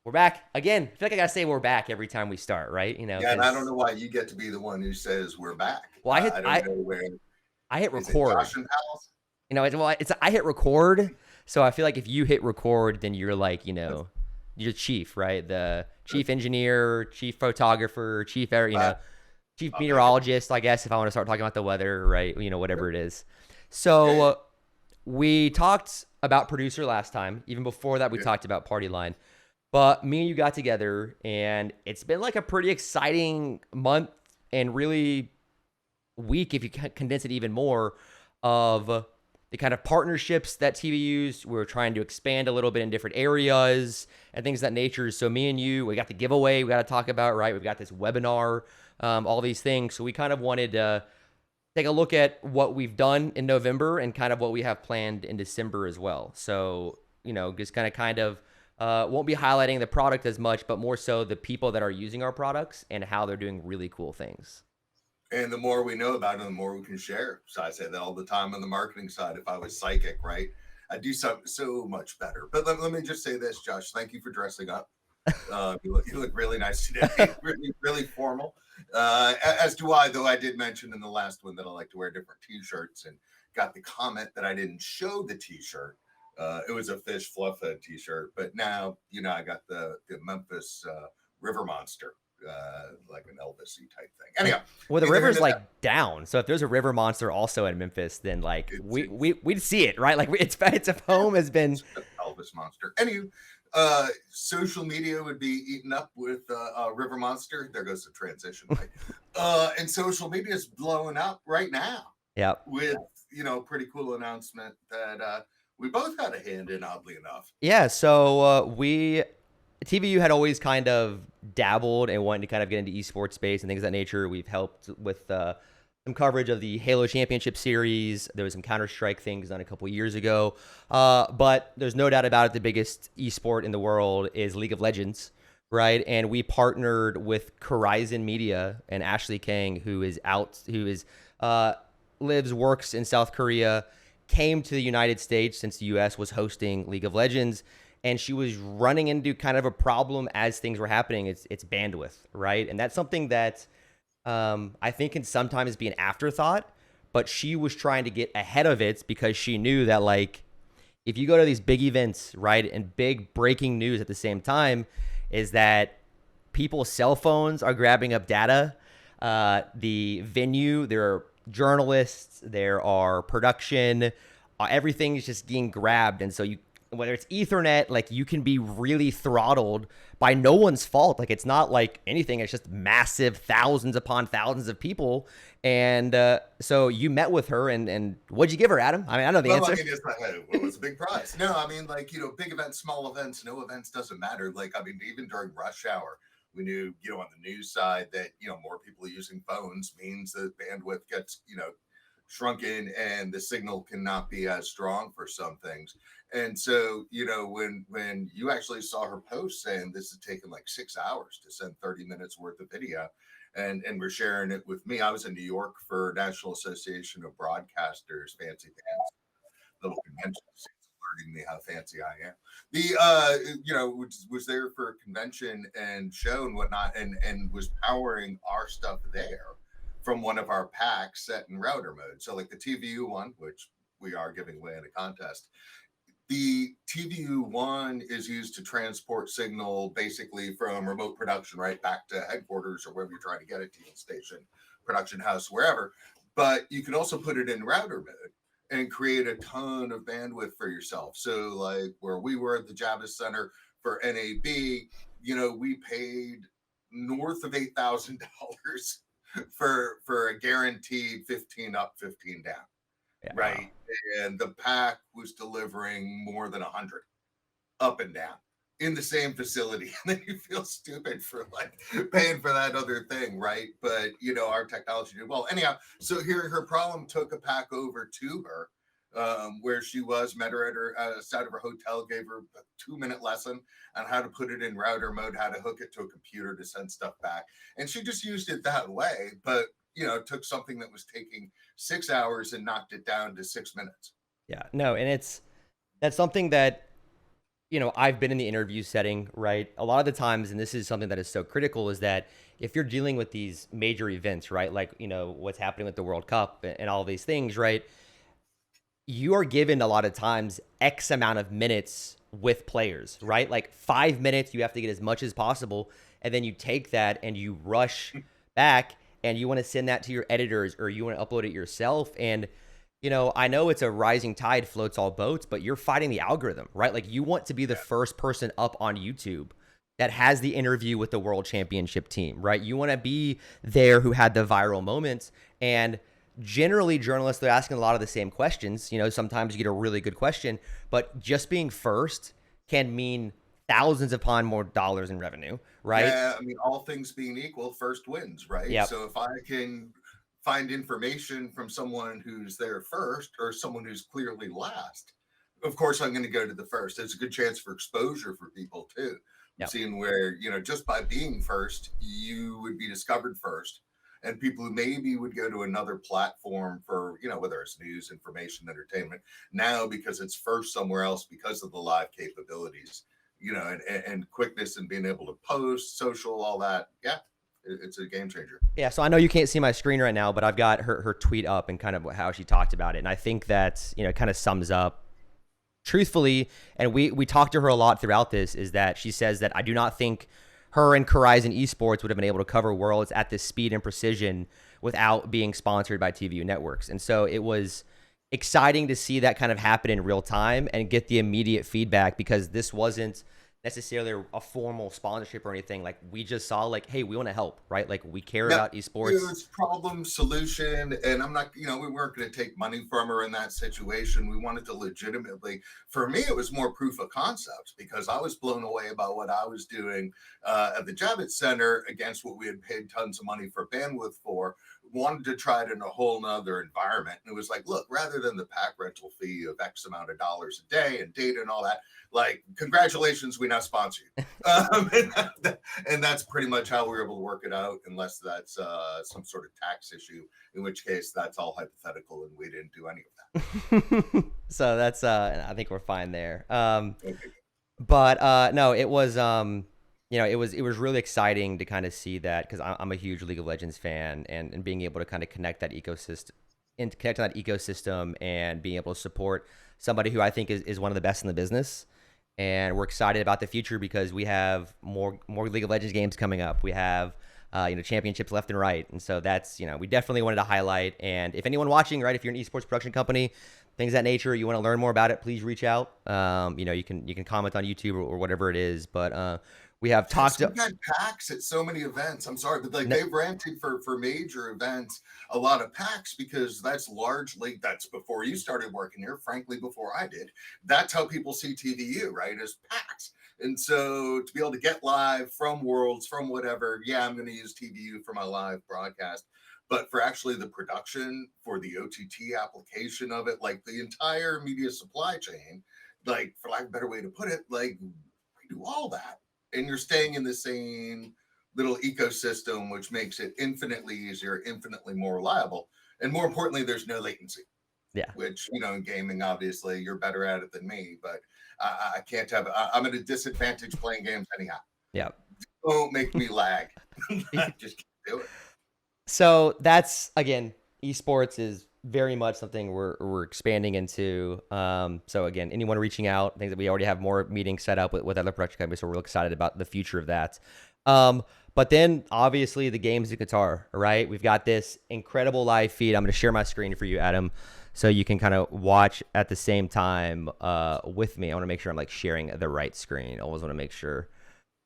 We're back again. I feel like I gotta say we're back every time we start, right? Yeah, and I don't Because know why you get to be the one who says we're back. well, I hit I don't know where I hit is it record. Josh and Pals? It's I hit record, so I feel like if you hit record, then you're like That's, you're chief, right? The that's chief engineer, chief photographer, uh, chief I'll take it. meteorologist, I guess, if I want to start talking about the weather, right? Yep. Whatever it is. Yeah, So yeah, we talked about producer last time. Even before that, we yeah. talked about party line. But me and you got together, and it's been like a pretty exciting month and really week, if you condense it even more, of the kind of partnerships that TVU's. We're trying to expand a little bit in different areas and things of that nature. So me and you, we got the giveaway we got to talk about, right? We've got this webinar, all these things. So we kind of wanted to take a look at what we've done in November and kind of what we have planned in December as well. So, just kind of won't be highlighting the product as much, but more so the people that are using our products and how they're doing really cool things. And the more we know about it, the more we can share. So I say that all the time on the marketing side. If I was psychic, right, I'd do so much better. But let me just say this, Josh. Thank you for dressing up. You look really nice today. Really formal. As do I, though I did mention in the last one that I like to wear different T-shirts, and got the comment that I didn't show the T-shirt. It was a fish fluff T-shirt, but now I got the Memphis River Monster, like an Elvis type thing. Anyhow, Well, the neither here river's nor there. like down, so if there's a river monster also in Memphis, then like It's, we'd see it, right? Like its home has been. Elvis Monster. Anywho, social media would be eaten up with River Monster. There goes the transition, right? And social media is blowing up right now Yeah. with pretty cool announcement that we both had a hand in, oddly enough. Yeah, so we TVU had always kind of dabbled and wanted to kind of get into esports space and things of that nature. We've helped with some coverage of the Halo Championship Series. There was some Counter Strike things done a couple years ago, but there's no doubt about it. The biggest esport in the world is League of Legends, right? And we partnered with KORIZON Media and Ashley Kang, who is lives works in South Korea, came to the United States since the US was hosting League of Legends, and she was running into kind of a problem as things were happening. It's bandwidth, right? And that's something that I think can sometimes be an afterthought, but she was trying to get ahead of it because she knew that, like, if you go to these big events, right, and big breaking news at the same time, is that people's cell phones are grabbing up data. The venue, there are journalists, there are production, everything is just getting grabbed, and so you, whether it's Ethernet, like, you can be really throttled by no one's fault. Like, it's not like anything; it's just massive, thousands upon thousands of people. And so you met with her, and what'd you give her, Adam? I mean, I know the Well, I answer. mean, it's not, what was a big prize? No, I mean, like, big events, small events, no events doesn't matter. Like, I mean, even during rush hour, we knew, on the news side that, more people using phones means that bandwidth gets, shrunken and the signal cannot be as strong for some things. And so, when you actually saw her post saying this has taken like 6 hours to send 30 minutes worth of video, and we're sharing it with me. I was in New York for National Association of Broadcasters, fancy pants, little convention. Alerting me how fancy I am. The was there for a convention and show and whatnot, and was powering our stuff there from one of our packs set in router mode. So like the TVU one, which we are giving away in a contest, the TVU one is used to transport signal basically from remote production right back to headquarters or wherever you're trying to get it, TV station, production house, wherever. But you can also put it in router mode and create a ton of bandwidth for yourself. So like where we were at the Javits Center for NAB, we paid north of $8,000 for a guaranteed 15 up, 15 down. Yeah, wow. Right. And the pack was delivering more than 100 up and down in the same facility. And then you feel stupid for like paying for that other thing. Right. But, our technology did well. Anyhow, so hearing her problem, took a pack over to her. Where she was, met her at her side of her hotel, gave her a 2-minute lesson on how to put it in router mode, how to hook it to a computer to send stuff back. And she just used it that way. But took something that was taking 6 hours and knocked it down to 6 minutes. Yeah, no, and that's something that I've been in the interview setting, right? A lot of the times, and this is something that is so critical, is that if you're dealing with these major events, right? Like, what's happening with the World Cup and all these things, right? You are given a lot of times X amount of minutes with players, right? Like 5 minutes, you have to get as much as possible. And then you take that and you rush back and you want to send that to your editors or you want to upload it yourself. And, I know it's a rising tide floats all boats, but you're fighting the algorithm, right? Like you want to be the first person up on YouTube that has the interview with the world championship team, right? You want to be there who had the viral moments. And generally journalists, they're asking a lot of the same questions. Sometimes you get a really good question, but just being first can mean thousands upon more dollars in revenue, right? Yeah, I mean, all things being equal, first wins, right? Yep. So if I can find information from someone who's there first or someone who's clearly last, of course I'm going to go to the first. It's a good chance for exposure for people too. I'm Yep. seeing where, just by being first, you would be discovered first. And people who maybe would go to another platform for, whether it's news, information, entertainment, now because it's first somewhere else because of the live capabilities, and quickness and being able to post, social, all that. Yeah, it's a game changer. Yeah, so I know you can't see my screen right now, but I've got her tweet up and kind of how she talked about it. And I think that, it kind of sums up truthfully, and we talked to her a lot throughout this, is that she says that I do not think her and KORIZON Esports would have been able to cover worlds at this speed and precision without being sponsored by TVU Networks. And so it was exciting to see that kind of happen in real time and get the immediate feedback, because this wasn't necessarily a formal sponsorship or anything. Like we just saw like, hey, we want to help, right? Like we care about esports. It's problem solution, and I'm not, we weren't going to take money from her in that situation. We wanted to legitimately, for me, it was more proof of concept because I was blown away about what I was doing at the Javits Center against what we had paid tons of money for bandwidth for. Wanted to try it in a whole nother environment. And it was like, look, rather than the pack rental fee of X amount of dollars a day and data and all that, like, congratulations, we now sponsor you. And that's pretty much how we were able to work it out, unless that's some sort of tax issue, in which case that's all hypothetical and we didn't do any of that. So that's, I think we're fine there. Okay. But no, it was, it was really exciting to kind of see that, because I'm a huge League of Legends fan, and being able to kind of connect that ecosystem and being able to support somebody who I think is one of the best in the business. And we're excited about the future because we have more League of Legends games coming up. We have championships left and right, and so that's we definitely wanted to highlight. And if anyone watching, right, if you're an esports production company, things of that nature, you want to learn more about it, please reach out. You can comment on YouTube or whatever it is. But we have talked. We've had packs at so many events. I'm sorry, but like they've rented for major events a lot of packs, because that's before you started working here. Frankly, before I did, that's how people see TVU, right? As packs. And so to be able to get live from Worlds, from whatever, yeah, I'm going to use TVU for my live broadcast. But for actually the production, for the OTT application of it, like the entire media supply chain, like for lack of a better way to put it, like we do all that. And you're staying in the same little ecosystem, which makes it infinitely easier, infinitely more reliable. And more importantly, there's no latency. Yeah. Which, in gaming, obviously, you're better at it than me, but I can't have, I'm at a disadvantage playing games anyhow. Yeah. Don't make me lag. I just can't do it. So that's, again, esports is very much something we're expanding into. So again, anyone reaching out, things that we already have more meetings set up with other production companies, so we're real excited about the future of that. But then obviously the games in Qatar, right? We've got this incredible live feed. I'm going to share my screen for you, Adam, so you can kind of watch at the same time with me. I want to make sure I'm like sharing the right screen. Always want to make sure.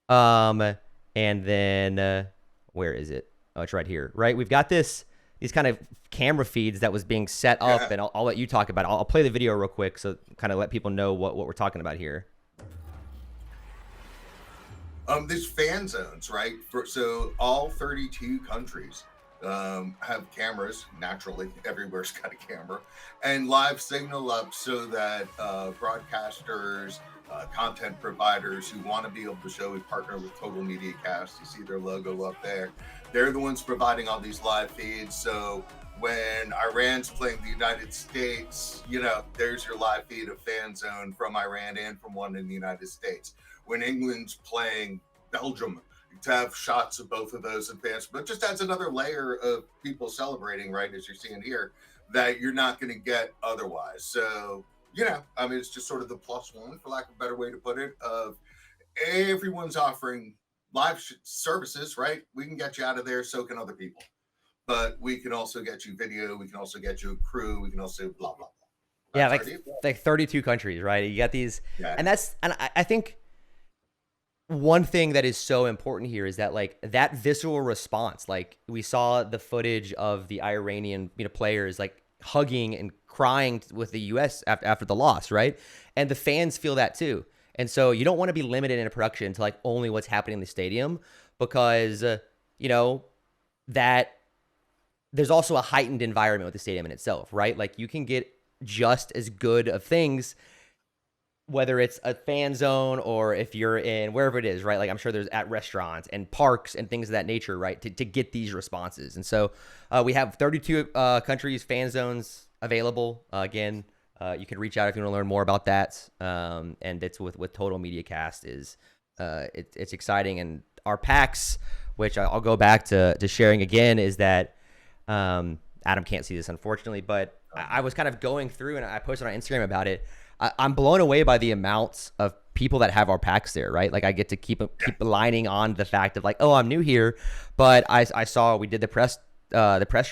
And then where is it? Oh, it's right here, right? We've got these kind of camera feeds that was being set up, and I'll let you talk about it. I'll play the video real quick, so kind of let people know what we're talking about here. There's fan zones, right? So all 32 countries have cameras. Naturally, everywhere's got a camera, and live signal up so that broadcasters, content providers who want to be able to show, we partner with Total Media Cast. You see their logo up there. They're the ones providing all these live feeds. So When Iran's playing the United States, there's your live feed of Fan Zone from Iran and from one in the United States. When England's playing Belgium, to have shots of both of those in fans, but just adds another layer of people celebrating, right, as you're seeing here, that you're not going to get otherwise. So, it's just sort of the plus one, for lack of a better way to put it, of everyone's offering live services, right? We can get you out of there, so can other people. But we can also get you video, we can also get you a crew, we can also blah, blah, blah. Yeah, like 32 countries, right? You got these, yeah. And I think one thing that is so important here is that like that visceral response, like we saw the footage of the Iranian players like hugging and crying with the U.S. after the loss, right? And the fans feel that too. And so you don't want to be limited in a production to like only what's happening in the stadium, because that there's also a heightened environment with the stadium in itself, right? Like you can get just as good of things, whether it's a fan zone or if you're in wherever it is, right? Like I'm sure there's at restaurants and parks and things of that nature, right? To get these responses. And so we have 32 countries, fan zones available. Again, you can reach out if you want to learn more about that. And it's with Total Media Cast is it's exciting. And our packs, which I'll go back to sharing again, is that Adam can't see this unfortunately, but I was kind of going through and I posted on Instagram about it. I'm blown away by the amounts of people that have our packs there, right? Like I get to keep aligning on the fact of like, oh, I'm new here, but I saw we did the press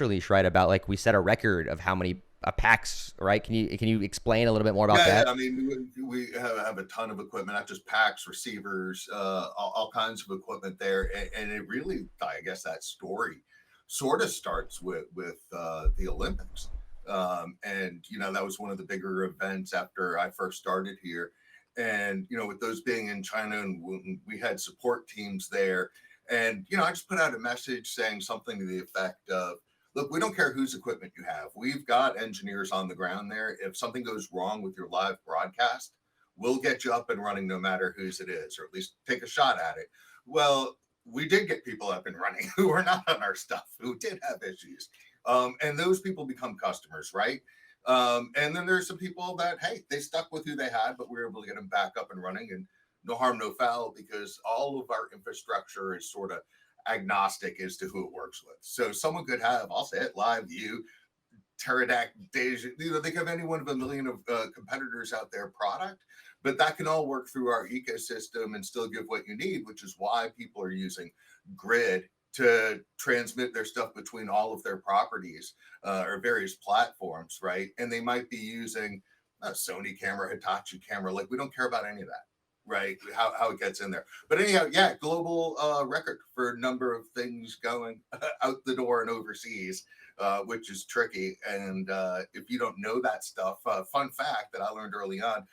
release, right, about like we set a record of how many packs, right? Can you explain a little bit more about that? Yeah, I mean, we have a ton of equipment, not just packs, receivers, all kinds of equipment there, and it really, I guess, that story sort of starts with the Olympics. And that was one of the bigger events after I first started here. And with those being in China, and we had support teams there, and I just put out a message saying something to the effect of, look, we don't care whose equipment you have. We've got engineers on the ground there. If something goes wrong with your live broadcast, we'll get you up and running no matter whose it is, or at least take a shot at it. Well, we did get people up and running who were not on our stuff, who did have issues. And those people become customers, right? And then there's some people that, hey, they stuck with who they had, but we were able to get them back up and running, and no harm, no foul, because all of our infrastructure is sort of agnostic as to who it works with. So someone could have, I'll say it, Live View, Pterodact, Deja, they have any one of a million of competitors out there product, but that can all work through our ecosystem and still give what you need, which is why people are using Grid to transmit their stuff between all of their properties or various platforms, right? And they might be using a Sony camera, Hitachi camera. Like, we don't care about any of that, right? How it gets in there. But anyhow, yeah, global record for a number of things going out the door and overseas, which is tricky. And if you don't know that stuff, fun fact that I learned early on,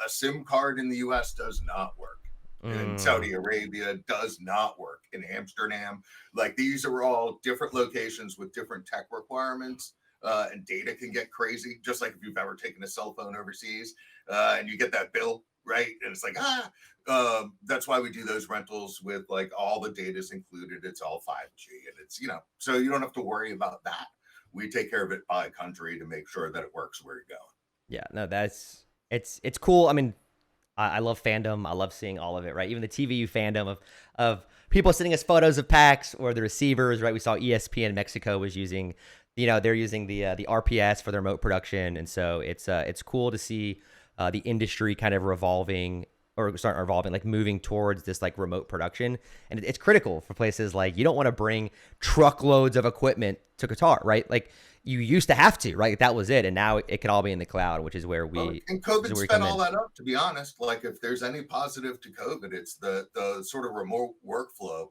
a SIM card in the US does not work. In Saudi Arabia does not work. In Amsterdam, like, these are all different locations with different tech requirements, and data can get crazy. Just like if you've ever taken a cell phone overseas and you get that bill, right? And it's like, that's why we do those rentals with like all the data is included. It's all 5G, and it's, so you don't have to worry about that. We take care of it by country to make sure that it works where you're going. Yeah, no, it's cool. I mean, I love fandom. I love seeing all of it, right? Even the TVU fandom of people sending us photos of packs or the receivers, right? We saw ESPN Mexico was using, they're using the RPS for their remote production, and so it's cool to see the industry kind of revolving, like moving towards this like remote production. And it's critical for places like, you don't want to bring truckloads of equipment to Qatar, right? Like, you used to have to, right? That was it. And now it can all be in the cloud, which is where and COVID sped all that up, to be honest. Like, if there's any positive to COVID, it's the sort of remote workflow.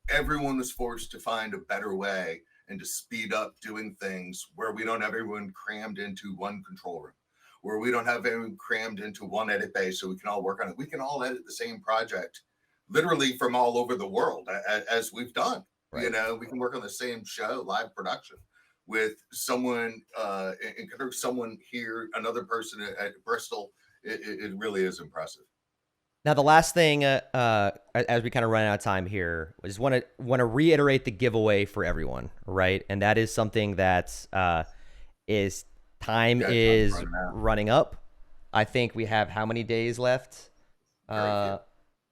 Everyone was forced to find a better way and to speed up doing things where we don't have everyone crammed into one control room, where we don't have everyone crammed into one edit bay so we can all work on it. We can all edit the same project literally from all over the world, as we've done. Right. We can work on the same show, live production, with someone someone here, another person at Bristol. It really is impressive. Now, the last thing, as we kind of run out of time here, I just want to reiterate the giveaway for everyone, right? And that is something that is time Yeah, time's is running out. running up. I think we have how many days left? Very few.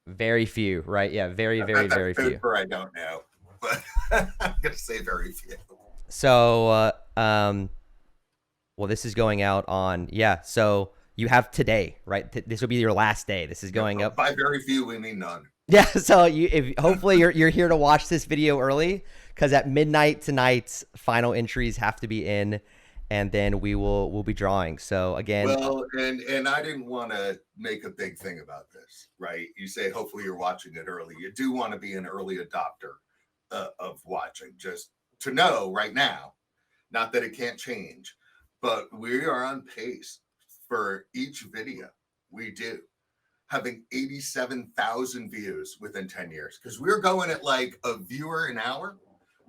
Very few, right? Yeah, very, very, very few. I don't know, but I'm gonna say very few. So, well, this is going out on, yeah. So you have today, right? This will be your last day. This is going up. By very few, we mean none. Yeah. So hopefully you're here to watch this video early, because at midnight tonight, final entries have to be in, and then we'll be drawing. So again, well, and I didn't want to make a big thing about this, right? You say hopefully you're watching it early. You do want to be an early adopter of watching, just to know right now. Not that it can't change, but we are on pace for each video we do having 87,000 views within 10 years, because we're going at like a viewer an hour.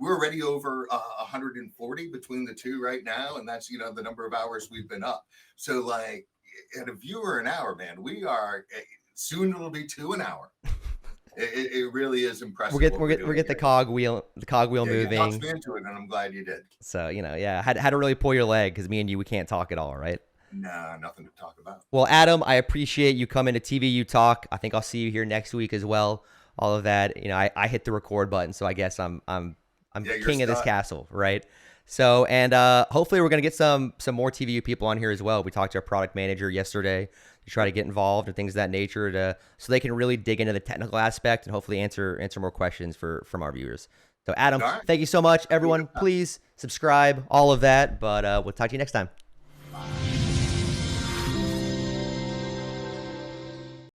We're already over 140 between the two right now, and that's the number of hours we've been up. So like at a viewer an hour, man, we are soon. It'll be 2 an hour. It really is impressive. We'll get the cogwheel moving. You talked me into it, and I'm glad you did. So yeah, had to really pull your leg, because me and you, we can't talk at all, right? Nah, nothing to talk about. Well, Adam, I appreciate you coming to TVU Talk. I think I'll see you here next week as well. All of that, I hit the record button, so I guess I'm king of this castle, right? So, and hopefully we're gonna get some more TVU people on here as well. We talked to our product manager yesterday to try to get involved and things of that nature, so they can really dig into the technical aspect and hopefully answer more questions from our viewers. So, Adam, thank you so much. Everyone, please subscribe, all of that. But we'll talk to you next time. Bye.